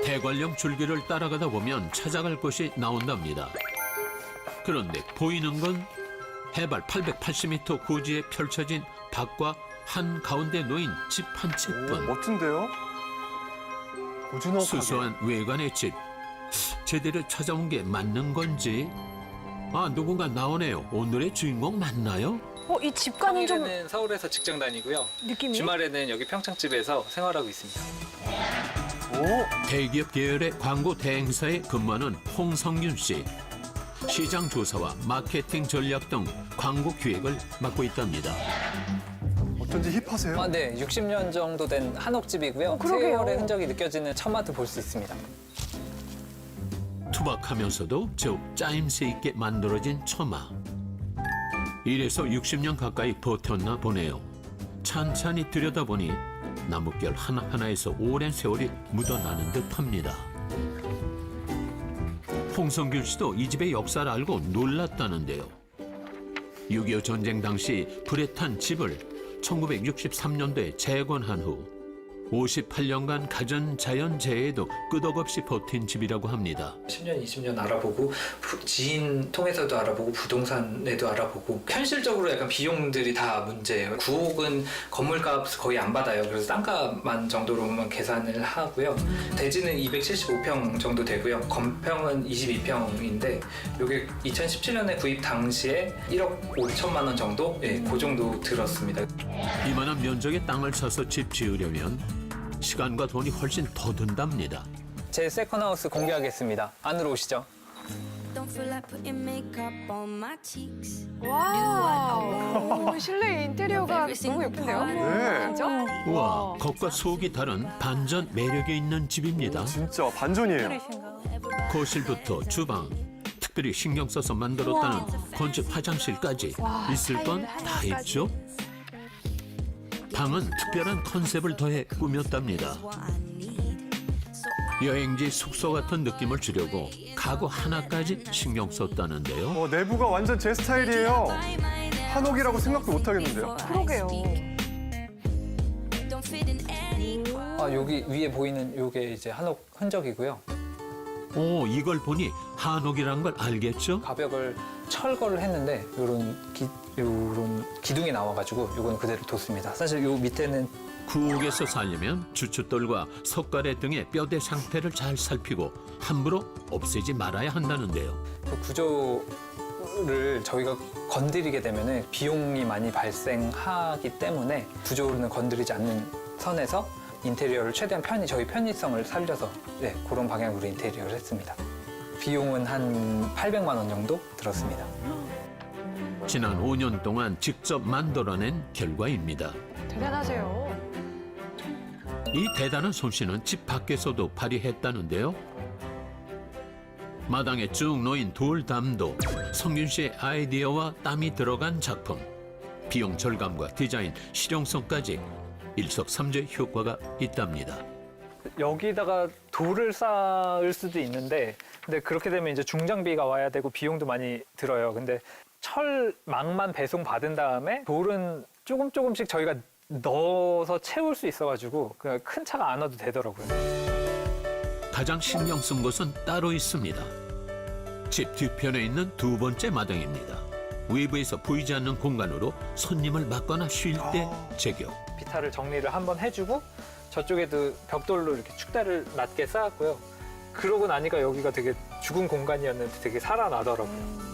대관령 줄기를 따라가다 보면 찾아갈 곳이 나온답니다. 그런데 보이는 건 해발 880m 고지에 펼쳐진 밭과 한가운데 놓인 집 한 채뿐. 멋진데요? 고즈넉하게. 수수한 외관의 집. 제대로 찾아온 게 맞는 건지. 아, 누군가 나오네요. 오늘의 주인공 맞나요? 이 집과는 좀 평일에는 서울에서 직장 다니고요. 느낌이? 주말에는 여기 평창집에서 생활하고 있습니다. 오, 대기업 계열의 광고 대행사에 근무하는 홍성균 씨. 시장 조사와 마케팅 전략 등 광고 기획을 맡고 있답니다. 어쩐지 힙하세요. 네, 60년 정도 된 한옥집이고요. 그러게요. 세월의 흔적이 느껴지는 처마도 볼 수 있습니다. 투박하면서도 더욱 짜임새 있게 만들어진 처마. 이래서 60년 가까이 버텼나 보네요. 찬찬히 들여다보니 나뭇결 하나하나에서 오랜 세월이 묻어나는 듯합니다. 홍성균 씨도 이 집의 역사를 알고 놀랐다는데요. 6.25 전쟁 당시 불에 탄 집을 1963년도에 재건한 후 58년간 가전자연재해에도 끄덕없이 버틴 집이라고 합니다. 10년, 20년 알아보고 지인 통해서도 알아보고 부동산에도 알아보고 현실적으로 약간 비용들이 다 문제예요. 구옥은 건물값 거의 안 받아요. 그래서 땅값만 정도로만 계산을 하고요. 대지는 275평 정도 되고요. 건평은 22평인데 이게 2017년에 구입 당시에 1억 5천만 원 정도? 네, 그 정도 들었습니다. 이만한 면적의 땅을 사서 집 지으려면 시간과 돈이 훨씬 더 든답니다. 제 세컨하우스 공개하겠습니다. 안으로 오시죠. Don't feel like putting makeup on my cheeks. 와, 실내 인테리어가 너무 예쁜데요? 네. 진짜? 우와, 겉과 속이 다른 반전 매력이 있는 집입니다. 진짜 반전이에요. 거실부터 주방, 특별히 신경 써서 만들었다는 건축 화장실까지 있을 건 다 있죠. 방은 특별한 컨셉을 더해 꾸몄답니다. 여행지 숙소 같은 느낌을 주려고 가구 하나까지 신경 썼다는데요. 내부가 완전 제 스타일이에요. 한옥이라고 생각도 못 하겠는데요. 그러게요. Don't fit in any 여기 위에 보이는 이게 이제 한옥 흔적이고요. 오, 이걸 보니 한옥이란 걸 알겠죠? 가벽을 철거를 했는데 요런 기둥이 나와가지고 요거는 그대로 뒀습니다. 사실 요 밑에는 구옥에서 살려면 주춧돌과 석가래 등의 뼈대 상태를 잘 살피고 함부로 없애지 말아야 한다는데요. 그 구조를 저희가 건드리게 되면 비용이 많이 발생하기 때문에 구조는 건드리지 않는 선에서 인테리어를 최대한 저희 편의성을 살려서 그런 방향으로 인테리어를 했습니다. 비용은 한 800만 원 정도 들었습니다. 지난 5년 동안 직접 만들어낸 결과입니다. 대단하세요. 이 대단한 솜씨는 집 밖에서도 발휘했다는데요. 마당에 쭉 놓인 돌담도 성균 씨의 아이디어와 땀이 들어간 작품. 비용 절감과 디자인, 실용성까지 일석삼조의 효과가 있답니다. 여기다가 돌을 쌓을 수도 있는데 근데 그렇게 되면 이제 중장비가 와야 되고 비용도 많이 들어요. 근데 철망만 배송 받은 다음에 돌은 조금씩 저희가 넣어서 채울 수 있어가지고 그냥 큰 차가 안 와도 되더라고요. 가장 신경 쓴 곳은 따로 있습니다. 집 뒤편에 있는 두 번째 마당입니다. 외부에서 보이지 않는 공간으로 손님을 맞거나 쉴 때 제격. 비탈을 정리를 한번 해주고 저쪽에도 벽돌로 이렇게 축대를 낮게 쌓았고요. 그러고 나니까 여기가 되게 죽은 공간이었는데 되게 살아나더라고요.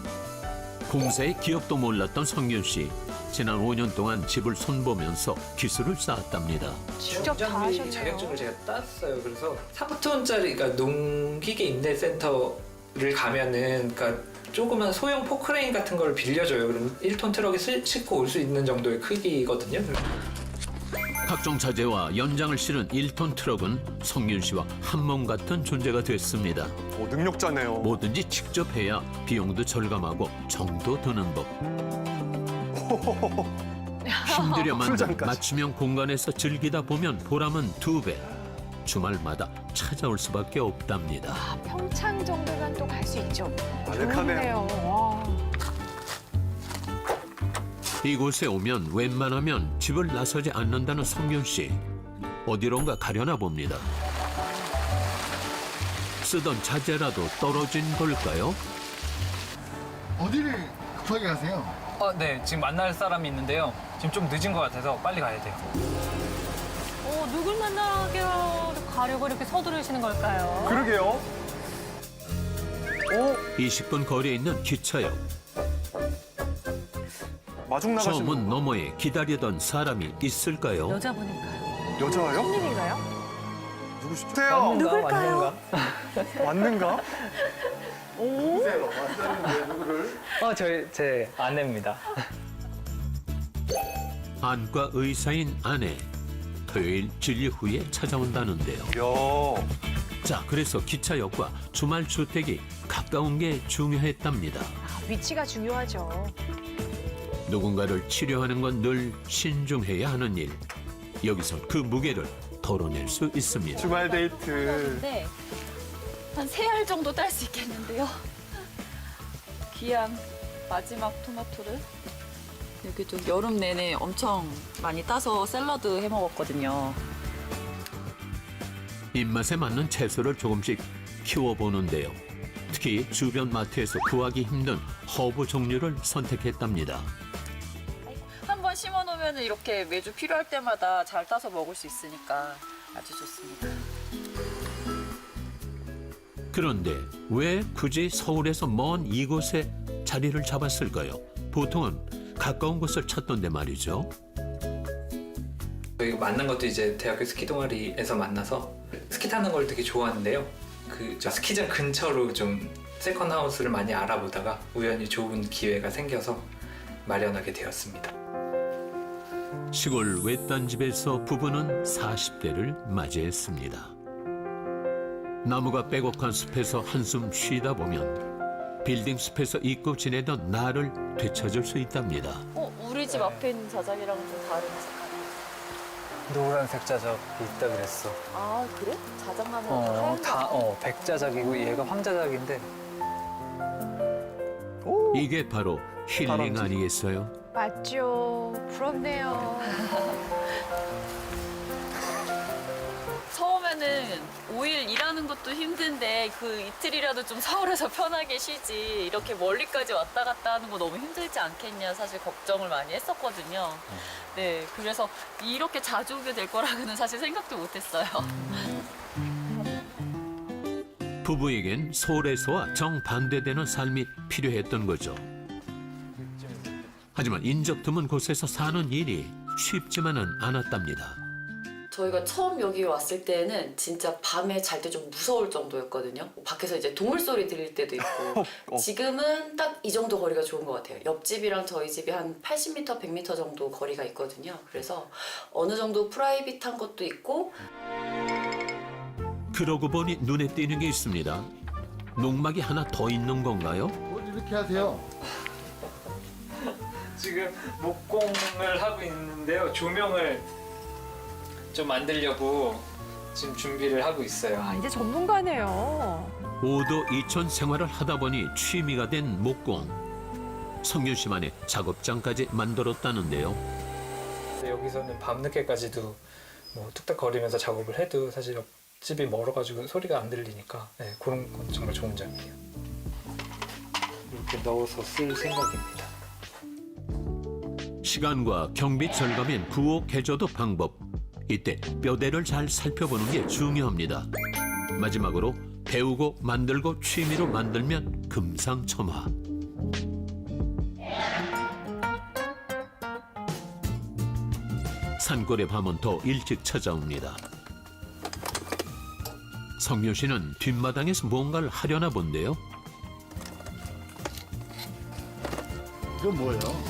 공사의 기억도 몰랐던 성균 씨. 지난 5년 동안 집을 손보면서 기술을 쌓았답니다. 직접 다 중장비 하셨네요. 자격증을 제가 땄어요. 그래서 3톤짜리 그러니까 농기계 인내센터를 가면은 그러니까 조그만 소형 포크레인 같은 걸 빌려줘요. 그럼 1톤 트럭이 싣고 올 수 있는 정도의 크기거든요. 각종 자재와 연장을 실은 1톤 트럭은 성균 씨와 한 몸 같은 존재가 됐습니다. 능력자네요. 뭐든지 직접 해야 비용도 절감하고 정도 드는 법. 힘들여 만든 풀장까지. 맞춤형 공간에서 즐기다 보면 보람은 2배. 주말마다 찾아올 수밖에 없답니다. 평창 정도면 또 갈 수 있죠. 아늑하네요. 좋네요. 와. 이곳에 오면 웬만하면 집을 나서지 않는다는 성균 씨. 어디론가 가려나 봅니다. 쓰던 자재라도 떨어진 걸까요? 어디를 급하게 가세요? 네, 지금 만날 사람이 있는데요. 지금 좀 늦은 것 같아서 빨리 가야 돼요. 누굴 만나러 가려고 이렇게 서두르시는 걸까요? 그러게요. 20분 거리에 있는 기차역. 마중 저 나가시는 문 너머에 기다리던 사람이 있을까요? 여자분인가요? 여자요? 손님인가요? 누구시죠? 누굴까요? 왔는가? 누구세요? 왔다는데 누구를? 제 아내입니다. 안과 의사인 아내. 토요일 진료 후에 찾아온다는데요. 야, 자, 그래서 기차역과 주말 주택이 가까운 게 중요했답니다. 위치가 중요하죠. 누군가를 치료하는 건 늘 신중해야 하는 일. 여기선 그 무게를 덜어낼 수 있습니다. 주말 데이트. 네. 한 3알 정도 딸 수 있겠는데요. 귀한 마지막 토마토를 여기도 여름 내내 엄청 많이 따서 샐러드 해 먹었거든요. 입맛에 맞는 채소를 조금씩 키워보는데요. 특히 주변 마트에서 구하기 힘든 허브 종류를 선택했답니다. 한번 심어 놓으면 이렇게 매주 필요할 때마다 잘 따서 먹을 수 있으니까 아주 좋습니다. 그런데 왜 굳이 서울에서 먼 이곳에 자리를 잡았을까요? 보통은 가까운 곳을 찾던데 말이죠. 저희가 만난 것도 이제 대학교 스키 동아리에서 만나서 스키 타는 걸 되게 좋아하는데요. 저 스키장 근처로 좀 세컨 하우스를 많이 알아보다가 우연히 좋은 기회가 생겨서 마련하게 되었습니다. 시골 외딴 집에서 부부는 40대를 맞이했습니다. 나무가 빼곡한 숲에서 한숨 쉬다 보면 빌딩 숲에서 잊고 지내던 나를 되찾을 수 있답니다. 우리 집 앞에 있는 자작이랑 좀 다른 색깔. 노란색 자작이 있다 그랬어. 아 그래? 자작나무가 하얀 거. 백자작이고 얘가 황자작인데. 이게 바로 힐링 다람쥐. 아니겠어요? 맞죠. 부럽네요. 처음에는 5일 일하는 것도 힘든데 그 이틀이라도 좀 서울에서 편하게 쉬지 이렇게 멀리까지 왔다 갔다 하는 거 너무 힘들지 않겠냐 사실 걱정을 많이 했었거든요. 네, 그래서 이렇게 자주 오게 될 거라고는 사실 생각도 못했어요. 부부에겐 서울에서와 정반대되는 삶이 필요했던 거죠. 하지만 인적 드문 곳에서 사는 일이 쉽지만은 않았답니다. 저희가 처음 여기 왔을 때는 진짜 밤에 잘 때 좀 무서울 정도였거든요. 밖에서 이제 동물 소리 들릴 때도 있고 지금은 딱 이 정도 거리가 좋은 것 같아요. 옆집이랑 저희 집이 한 80m, 100m 정도 거리가 있거든요. 그래서 어느 정도 프라이빗한 것도 있고 그러고 보니 눈에 띄는 게 있습니다. 농막이 하나 더 있는 건가요? 뭘 이렇게 하세요? 지금 목공을 하고 있는데요. 조명을 좀 만들려고 지금 준비를 하고 있어요. 아, 이제 전문가네요. 오도 이촌 생활을 하다 보니 취미가 된 목공. 성윤 씨만의 작업장까지 만들었다는데요. 여기서는 밤늦게까지도 뭐 뚝딱 거리면서 작업을 해도 사실 옆집이 멀어가지고 소리가 안 들리니까 그런 건 정말 좋은 점이에요. 이렇게 넣어서 쓸 생각입니다. 시간과 경비 절감엔 구옥해줘도 방법. 이때 뼈대를 잘 살펴보는 게 중요합니다. 마지막으로 배우고 만들고 취미로 만들면 금상첨화. 산골의 밤은 더 일찍 찾아옵니다. 성윤 씨는 뒷마당에서 뭔가를 하려나 본데요. 이건 뭐예요?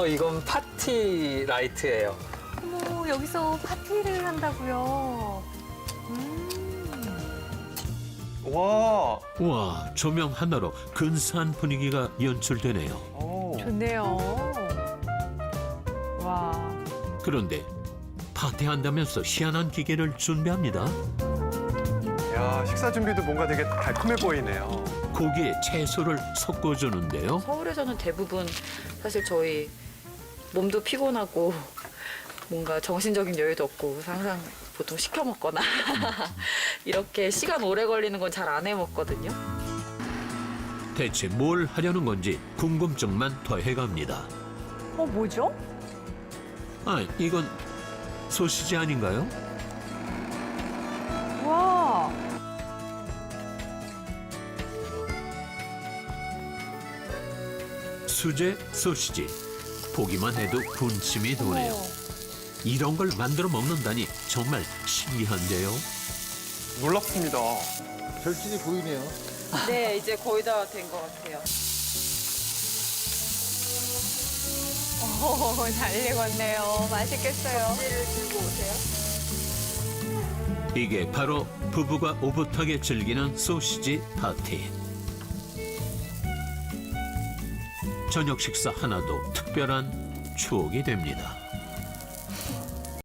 이건 파티 라이트예요. 어머, 여기서 파티를 한다고요? 와, 와, 조명 하나로 근사한 분위기가 연출되네요. 오. 좋네요. 와. 그런데 파티한다면서 희한한 기계를 준비합니다. 야, 식사 준비도 뭔가 되게 달콤해 보이네요. 고기에 채소를 섞어주는데요. 서울에서는 대부분 사실 저희 몸도 피곤하고 뭔가 정신적인 여유도 없고 항상 보통 시켜 먹거나 이렇게 시간 오래 걸리는 건 잘 안 해 먹거든요. 대체 뭘 하려는 건지 궁금증만 더해갑니다. 뭐죠? 아, 이건 소시지 아닌가요? 와. 수제 소시지. 보기만 해도 군침이 도네요. 이런 걸 만들어 먹는다니 정말 신기한데요. 놀랍습니다. 절친이 보이네요. 네, 이제 거의 다 된 것 같아요. 잘 익었네요. 맛있겠어요. 이게 바로 부부가 오붓하게 즐기는 소시지 파티. 저녁 식사 하나도 특별한 추억이 됩니다.